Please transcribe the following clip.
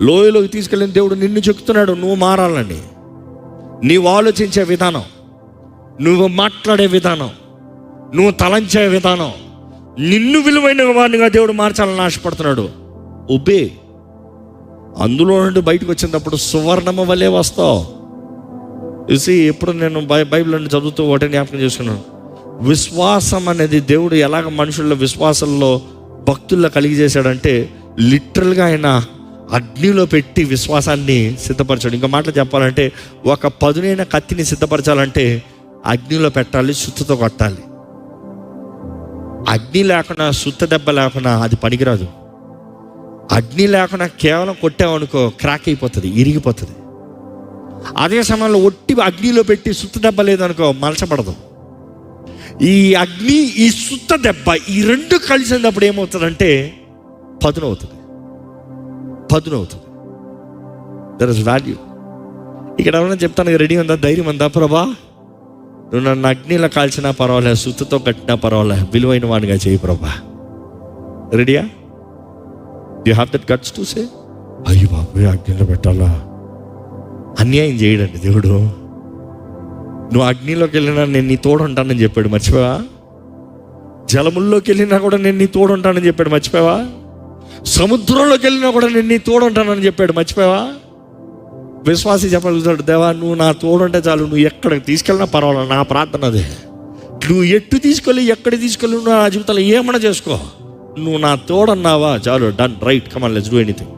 లోయలోకి తీసుకెళ్ళిన దేవుడు నిన్ను చెప్తున్నాడు నువ్వు మారాలని. నీవు ఆలోచించే విధానం, నువ్వు మాట్లాడే విధానం, నువ్వు తలంచే విధానం, నిన్ను విలువైన వాడినిగా దేవుడు మార్చాలని ఆశపడుతున్నాడు. ఒబే. అందులో నుండి బయటకు వచ్చినప్పుడు సువర్ణమ వలె వస్తావు. చూసి ఎప్పుడు నేను బైబిల్ నుండి చదువుతూ ఒకటే జ్ఞాపకం చేసుకున్నాను. విశ్వాసం అనేది దేవుడు ఎలాగ మనుషుల్లో విశ్వాసంలో భక్తుల్లో కలిగజేశాడంటే లిటరల్గా ఆయన అగ్నిలో పెట్టి విశ్వాసాన్ని సిద్ధపరచాడు. ఇంకా మాటలు చెప్పాలంటే ఒక పదునైన కత్తిని సిద్ధపరచాలంటే అగ్నిలో పెట్టాలి, సుత్తతో కొట్టాలి. అగ్ని లేకుండా, సుత్త దెబ్బ లేకుండా అది పనికిరాదు. అగ్ని లేకుండా కేవలం కొట్టామనుకో క్రాక్ అయిపోతుంది, ఇరిగిపోతుంది. అదే సమయంలో ఒట్టి అగ్నిలో పెట్టి సుత్త దెబ్బ లేదనుకో మలచబడదు. ఈ అగ్ని, ఈ సుత్త దెబ్బ, ఈ రెండు కలిసినప్పుడు ఏమవుతుందంటే పదునవుతుంది. There is value. ఇక్కడ ఎవరైనా చెప్తాను రెడీ ఉందా, ధైర్యం ఉందా? ప్రభా నువ్వు నన్ను అగ్నిలో కాల్చినా పర్వాలేదు, సుత్తతో కట్టినా పర్వాలేదు, విలువైన వాడిగా చేయి ప్రభా. రెడీయా? You have that guts to say, అయ్యో బాబు అగ్నిలో పెట్టాలా? అన్యాయం చేయడండి దేవుడు. నువ్వు అగ్నిలోకి వెళ్ళినా నేను నీ తోడు ఉంటానని చెప్పాడు, మర్చిపోవా? జలముల్లోకి వెళ్ళినా కూడా నేను నీ తోడు ఉంటానని చెప్పాడు, మర్చిపోవా? సముద్రంలోకి వెళ్ళినా కూడా నేను నీ తోడు ఉంటానని చెప్పాడు, మర్చిపోవా? విశ్వాసి చెప్పగలుగుతాడు, దేవా నువ్వు నా తోడుంటే చాలు, నువ్వు ఎక్కడికి తీసుకెళ్ళినా పర్వాలేదు, నా ప్రార్థన అదే. నువ్వు ఎట్టు తీసుకెళ్ళి ఎక్కడికి తీసుకెళ్ళి నువ్వు నా జీవితంలో ఏమన్నా చేసుకో, నువ్వు నా తోడన్నావా చాలు, done, right, come on, let's do anything.